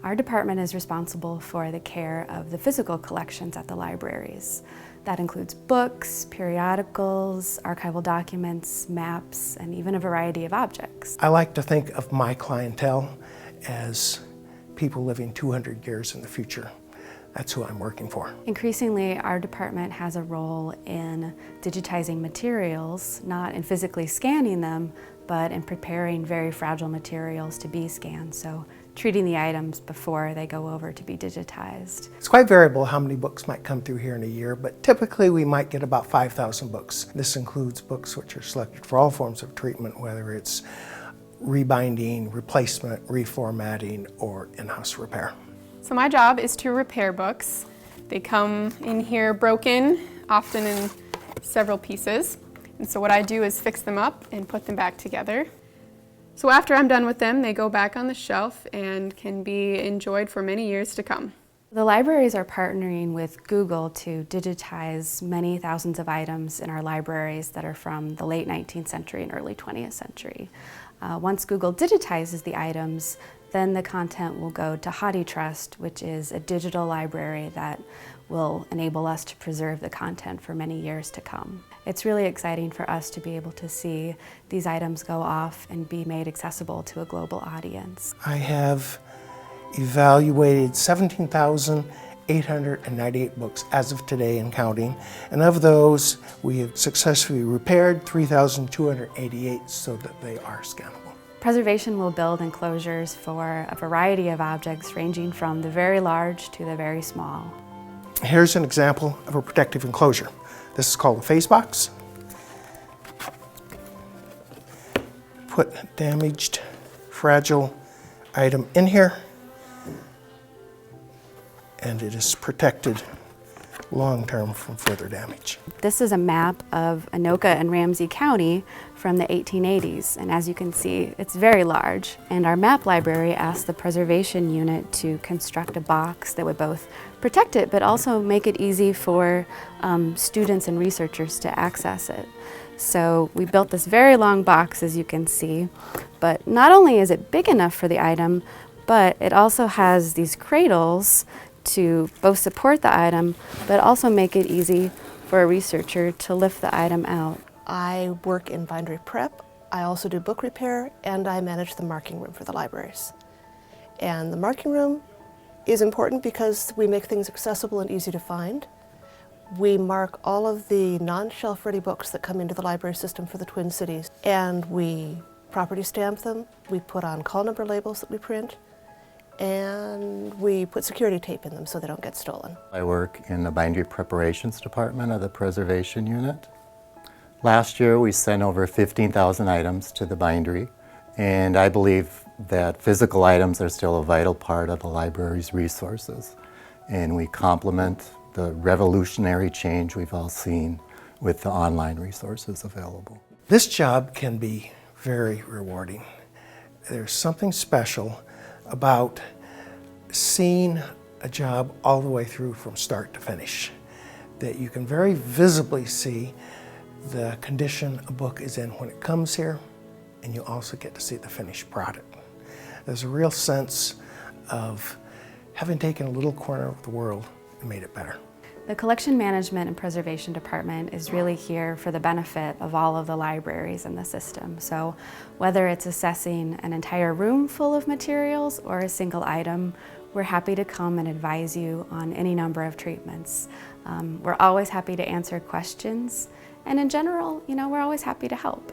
Our department is responsible for the care of the physical collections at the libraries. That includes books, periodicals, archival documents, maps, and even a variety of objects. I like to think of my clientele as people living 200 years in the future. That's who I'm working for. Increasingly, our department has a role in digitizing materials, not in physically scanning them, but in preparing very fragile materials to be scanned, so treating the items before they go over to be digitized. It's quite variable how many books might come through here in a year, but typically we might get about 5,000 books. This includes books which are selected for all forms of treatment, whether it's rebinding, replacement, reformatting, or in-house repair. So my job is to repair books. They come in here broken, often in several pieces. And so what I do is fix them up and put them back together. So after I'm done with them, they go back on the shelf and can be enjoyed for many years to come. The libraries are partnering with Google to digitize many thousands of items in our libraries that are from the late 19th century and early 20th century. Once Google digitizes the items, then the content will go to HathiTrust, which is a digital library that will enable us to preserve the content for many years to come. It's really exciting for us to be able to see these items go off and be made accessible to a global audience. I have evaluated 17,898 books as of today and counting, and of those we have successfully repaired 3,288 so that they are scannable. Preservation will build enclosures for a variety of objects ranging from the very large to the very small. Here's an example of a protective enclosure. This is called a face box. Put a damaged, fragile item in here, and it is protected long-term from further damage. This is a map of Anoka and Ramsey County from the 1880s, and as you can see, it's very large. And our map library asked the preservation unit to construct a box that would both protect it, but also make it easy for students and researchers to access it. So we built this very long box, as you can see, but not only is it big enough for the item, but it also has these cradles to both support the item, but also make it easy for a researcher to lift the item out. I work in bindery prep, I also do book repair, and I manage the marking room for the libraries. And the marking room is important because we make things accessible and easy to find. We mark all of the non-shelf ready books that come into the library system for the Twin Cities, and we property stamp them, we put on call number labels that we print, and we put security tape in them so they don't get stolen. I work in the bindery preparations department of the preservation unit. Last year we sent over 15,000 items to the bindery, and I believe that physical items are still a vital part of the library's resources, and we complement the revolutionary change we've all seen with the online resources available. This job can be very rewarding. There's something special about seeing a job all the way through from start to finish, that you can very visibly see the condition a book is in when it comes here, and you also get to see the finished product. There's a real sense of having taken a little corner of the world and made it better. The Collection Management and Preservation Department is really here for the benefit of all of the libraries in the system. So whether it's assessing an entire room full of materials or a single item, we're happy to come and advise you on any number of treatments. We're always happy to answer questions, and in general, we're always happy to help.